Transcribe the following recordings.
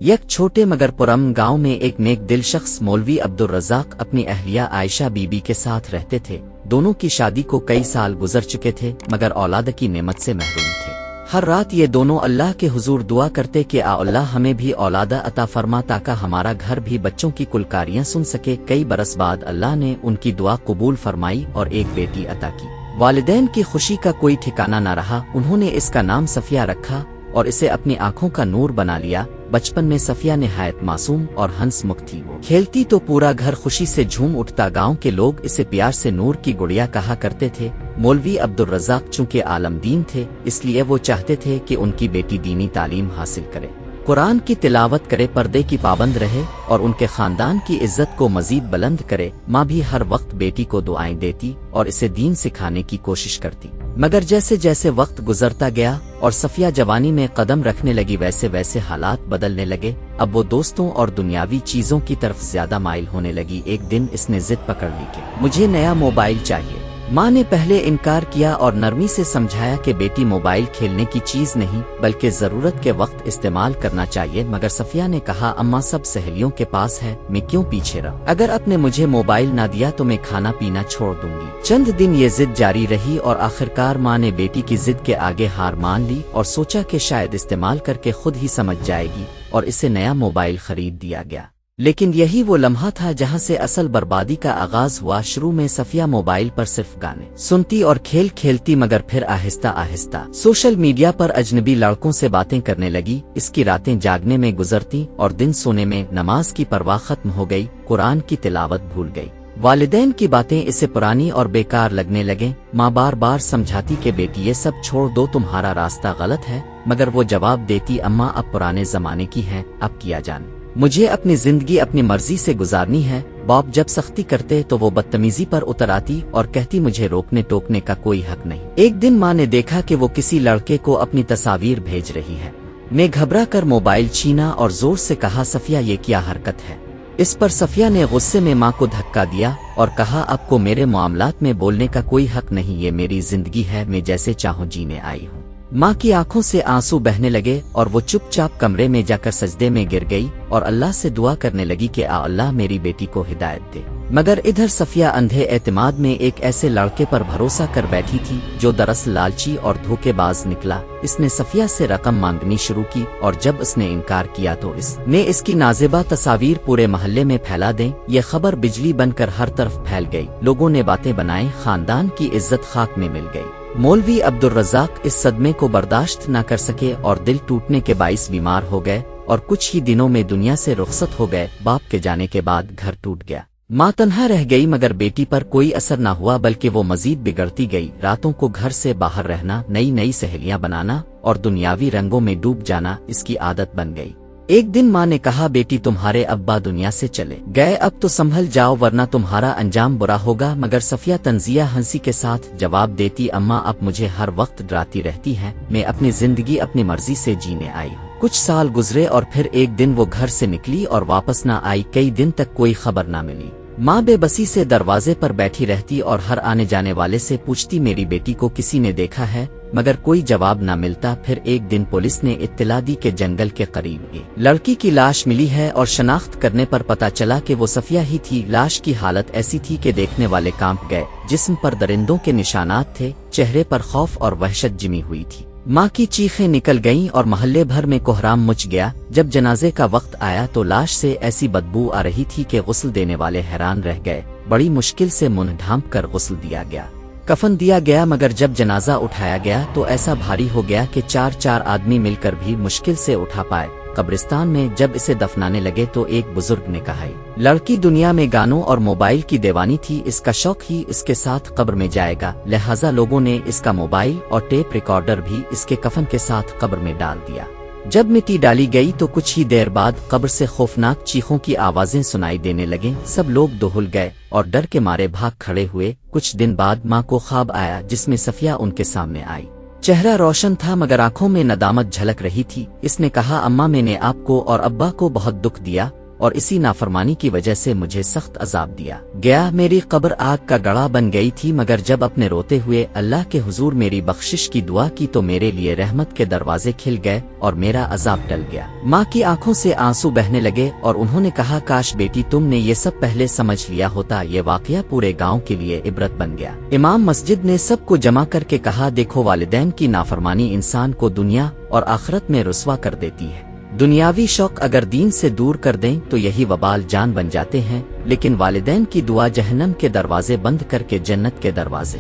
یک چھوٹے مگر پرامن گاؤں میں ایک نیک دل شخص مولوی عبدالرزاق اپنی اہلیہ عائشہ بی بی کے ساتھ رہتے تھے۔ دونوں کی شادی کو کئی سال گزر چکے تھے مگر اولاد کی نعمت سے محروم تھے۔ ہر رات یہ دونوں اللہ کے حضور دعا کرتے کہ اللہ ہمیں بھی اولاد عطا فرما تاکہ ہمارا گھر بھی بچوں کی کلکاریاں سن سکے۔ کئی برس بعد اللہ نے ان کی دعا قبول فرمائی اور ایک بیٹی عطا کی۔ والدین کی خوشی کا کوئی ٹھکانہ نہ رہا، انہوں نے اس کا نام صفیہ رکھا اور اسے اپنی آنکھوں کا نور بنا لیا۔ بچپن میں صفیہ نہایت معصوم اور ہنس مکھ تھی، وہ کھیلتی تو پورا گھر خوشی سے جھوم اٹھتا۔ گاؤں کے لوگ اسے پیار سے نور کی گڑیا کہا کرتے تھے۔ مولوی عبدالرزاق چونکہ عالم دین تھے اس لیے وہ چاہتے تھے کہ ان کی بیٹی دینی تعلیم حاصل کرے، قرآن کی تلاوت کرے، پردے کی پابند رہے اور ان کے خاندان کی عزت کو مزید بلند کرے۔ ماں بھی ہر وقت بیٹی کو دعائیں دیتی اور اسے دین سکھانے کی کوشش کرتی، مگر جیسے جیسے وقت گزرتا گیا اور صفیہ جوانی میں قدم رکھنے لگی ویسے ویسے حالات بدلنے لگے۔ اب وہ دوستوں اور دنیاوی چیزوں کی طرف زیادہ مائل ہونے لگی۔ ایک دن اس نے ضد پکڑ لی کہ مجھے نیا موبائل چاہیے۔ ماں نے پہلے انکار کیا اور نرمی سے سمجھایا کہ بیٹی موبائل کھیلنے کی چیز نہیں بلکہ ضرورت کے وقت استعمال کرنا چاہیے، مگر صفیہ نے کہا اماں سب سہیلیوں کے پاس ہے، میں کیوں پیچھے رہوں؟ اگر آپ نے مجھے موبائل نہ دیا تو میں کھانا پینا چھوڑ دوں گی۔ چند دن یہ ضد جاری رہی اور آخرکار ماں نے بیٹی کی ضد کے آگے ہار مان لی اور سوچا کہ شاید استعمال کر کے خود ہی سمجھ جائے گی اور اسے نیا موبائل خرید دیا گیا۔ لیکن یہی وہ لمحہ تھا جہاں سے اصل بربادی کا آغاز ہوا۔ شروع میں صفیہ موبائل پر صرف گانے سنتی اور کھیل کھیلتی، مگر پھر آہستہ آہستہ سوشل میڈیا پر اجنبی لڑکوں سے باتیں کرنے لگی۔ اس کی راتیں جاگنے میں گزرتی اور دن سونے میں۔ نماز کی پرواہ ختم ہو گئی، قرآن کی تلاوت بھول گئی۔ والدین کی باتیں اسے پرانی اور بیکار لگنے لگیں۔ ماں بار بار سمجھاتی کہ بیٹی یہ سب چھوڑ دو، تمہارا راستہ غلط ہے، مگر وہ جواب دیتی اماں اب پرانے زمانے کی ہیں، اب کیا جانے، مجھے اپنی زندگی اپنی مرضی سے گزارنی ہے۔ باپ جب سختی کرتے تو وہ بدتمیزی پر اتر آتی اور کہتی مجھے روکنے ٹوکنے کا کوئی حق نہیں۔ ایک دن ماں نے دیکھا کہ وہ کسی لڑکے کو اپنی تصاویر بھیج رہی ہے۔ نے گھبرا کر موبائل چھینا اور زور سے کہا صفیہ یہ کیا حرکت ہے؟ اس پر صفیہ نے غصے میں ماں کو دھکا دیا اور کہا آپ کو میرے معاملات میں بولنے کا کوئی حق نہیں، یہ میری زندگی ہے، میں جیسے چاہوں جینے آئی ہوں۔ ماں کی آنکھوں سے آنسو بہنے لگے اور وہ چپ چاپ کمرے میں جا کر سجدے میں گر گئی اور اللہ سے دعا کرنے لگی کہ اللہ میری بیٹی کو ہدایت دے۔ مگر ادھر صفیہ اندھے اعتماد میں ایک ایسے لڑکے پر بھروسہ کر بیٹھی تھی جو دراصل لالچی اور دھوکے باز نکلا۔ اس نے صفیہ سے رقم مانگنی شروع کی اور جب اس نے انکار کیا تو اس نے اس کی نازیبہ تصاویر پورے محلے میں پھیلا دیں۔ یہ خبر بجلی بن کر ہر طرف پھیل گئی، لوگوں نے باتیں بنائیں، خاندان کی عزت خاک میں مل گئی۔ مولوی عبدالرزاق اس صدمے کو برداشت نہ کر سکے اور دل ٹوٹنے کے باعث بیمار ہو گئے اور کچھ ہی دنوں میں دنیا سے رخصت ہو گئے۔ باپ کے جانے کے بعد گھر ٹوٹ گیا، ماں تنہا رہ گئی، مگر بیٹی پر کوئی اثر نہ ہوا بلکہ وہ مزید بگڑتی گئی۔ راتوں کو گھر سے باہر رہنا، نئی نئی سہیلیاں بنانا اور دنیاوی رنگوں میں ڈوب جانا اس کی عادت بن گئی۔ ایک دن ماں نے کہا بیٹی تمہارے ابا دنیا سے چلے گئے، اب تو سنبھل جاؤ ورنہ تمہارا انجام برا ہوگا۔ مگر صفیہ طنزیہ ہنسی کے ساتھ جواب دیتی اماں اب مجھے ہر وقت ڈراتی رہتی ہیں، میں اپنی زندگی اپنی مرضی سے جینے آئی ہوں۔ کچھ سال گزرے اور پھر ایک دن وہ گھر سے نکلی اور واپس نہ آئی۔ کئی دن تک کوئی خبر نہ ملی۔ ماں بے بسی سے دروازے پر بیٹھی رہتی اور ہر آنے جانے والے سے پوچھتی میری بیٹی کو کسی نے دیکھا ہے، مگر کوئی جواب نہ ملتا۔ پھر ایک دن پولیس نے اطلاع دی کہ جنگل کے قریب ایک لڑکی کی لاش ملی ہے اور شناخت کرنے پر پتہ چلا کہ وہ صفیہ ہی تھی۔ لاش کی حالت ایسی تھی کہ دیکھنے والے کانپ گئے، جسم پر درندوں کے نشانات تھے، چہرے پر خوف اور وحشت جمی ہوئی تھی۔ ماں کی چیخیں نکل گئیں اور محلے بھر میں کوہرام مچ گیا۔ جب جنازے کا وقت آیا تو لاش سے ایسی بدبو آ رہی تھی کہ غسل دینے والے حیران رہ گئے۔ بڑی مشکل سے منہ ڈھانپ کر غسل دیا گیا، کفن دیا گیا، مگر جب جنازہ اٹھایا گیا تو ایسا بھاری ہو گیا کہ چار آدمی مل کر بھی مشکل سے اٹھا پائے۔ قبرستان میں جب اسے دفنانے لگے تو ایک بزرگ نے کہا لڑکی دنیا میں گانوں اور موبائل کی دیوانی تھی، اس کا شوق ہی اس کے ساتھ قبر میں جائے گا، لہٰذا لوگوں نے اس کا موبائل اور ٹیپ ریکارڈر بھی اس کے کفن کے ساتھ قبر میں ڈال دیا۔ جب مٹی ڈالی گئی تو کچھ ہی دیر بعد قبر سے خوفناک چیخوں کی آوازیں سنائی دینے لگیں۔ سب لوگ دہل گئے اور ڈر کے مارے بھاگ کھڑے ہوئے۔ کچھ دن بعد ماں کو خواب آیا جس میں صفیہ ان کے سامنے آئی۔ چہرہ روشن تھا مگر آنکھوں میں ندامت جھلک رہی تھی۔ اس نے کہا اماں میں نے آپ کو اور ابا کو بہت دکھ دیا، اور اسی نافرمانی کی وجہ سے مجھے سخت عذاب دیا گیا۔ میری قبر آگ کا گڑھا بن گئی تھی، مگر جب اپنے روتے ہوئے اللہ کے حضور میری بخشش کی دعا کی تو میرے لیے رحمت کے دروازے کھل گئے اور میرا عذاب ٹل گیا۔ ماں کی آنکھوں سے آنسو بہنے لگے اور انہوں نے کہا، کاش بیٹی تم نے یہ سب پہلے سمجھ لیا ہوتا۔ یہ واقعہ پورے گاؤں کے لیے عبرت بن گیا۔ امام مسجد نے سب کو جمع کر کے کہا، دیکھو والدین کی نافرمانی انسان کو دنیا اور آخرت میں رسوا کر دیتی ہے۔ دنیاوی شوق اگر دین سے دور کر دیں تو یہی وبال جان بن جاتے ہیں، لیکن والدین کی دعا جہنم کے دروازے بند کر کے جنت کے دروازے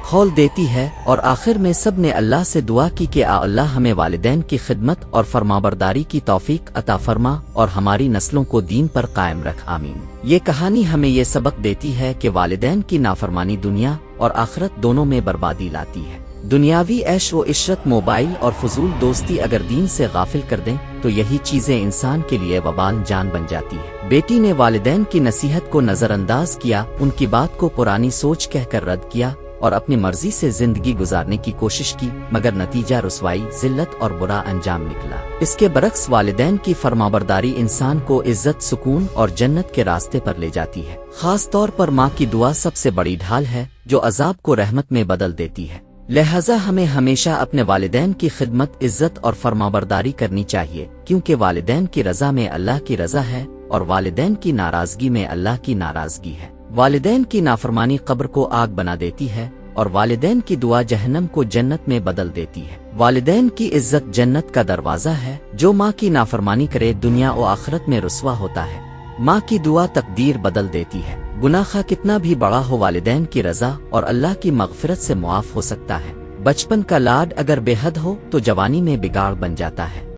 کھول دیتی ہے۔ اور آخر میں سب نے اللہ سے دعا کی کہ اللہ ہمیں والدین کی خدمت اور فرمانبرداری کی توفیق عطا فرما اور ہماری نسلوں کو دین پر قائم رکھ، آمین۔ یہ کہانی ہمیں یہ سبق دیتی ہے کہ والدین کی نافرمانی دنیا اور آخرت دونوں میں بربادی لاتی ہے۔ دنیاوی عیش و عشرت، موبائل اور فضول دوستی اگر دین سے غافل کر دیں تو یہی چیزیں انسان کے لیے وبال جان بن جاتی ہے۔ بیٹی نے والدین کی نصیحت کو نظر انداز کیا، ان کی بات کو پرانی سوچ کہہ کر رد کیا اور اپنی مرضی سے زندگی گزارنے کی کوشش کی، مگر نتیجہ رسوائی، ذلت اور برا انجام نکلا۔ اس کے برعکس والدین کی فرمانبرداری انسان کو عزت، سکون اور جنت کے راستے پر لے جاتی ہے۔ خاص طور پر ماں کی دعا سب سے بڑی ڈھال ہے جو عذاب کو رحمت میں بدل دیتی ہے۔ لہذا ہمیں ہمیشہ اپنے والدین کی خدمت، عزت اور فرمانبرداری کرنی چاہیے، کیونکہ والدین کی رضا میں اللہ کی رضا ہے اور والدین کی ناراضگی میں اللہ کی ناراضگی ہے۔ والدین کی نافرمانی قبر کو آگ بنا دیتی ہے اور والدین کی دعا جہنم کو جنت میں بدل دیتی ہے۔ والدین کی عزت جنت کا دروازہ ہے، جو ماں کی نافرمانی کرے دنیا و آخرت میں رسوا ہوتا ہے۔ ماں کی دعا تقدیر بدل دیتی ہے۔ گناہ خواہ کتنا بھی بڑا ہو، والدین کی رضا اور اللہ کی مغفرت سے معاف ہو سکتا ہے۔ بچپن کا لاڈ اگر بے حد ہو تو جوانی میں بگاڑ بن جاتا ہے۔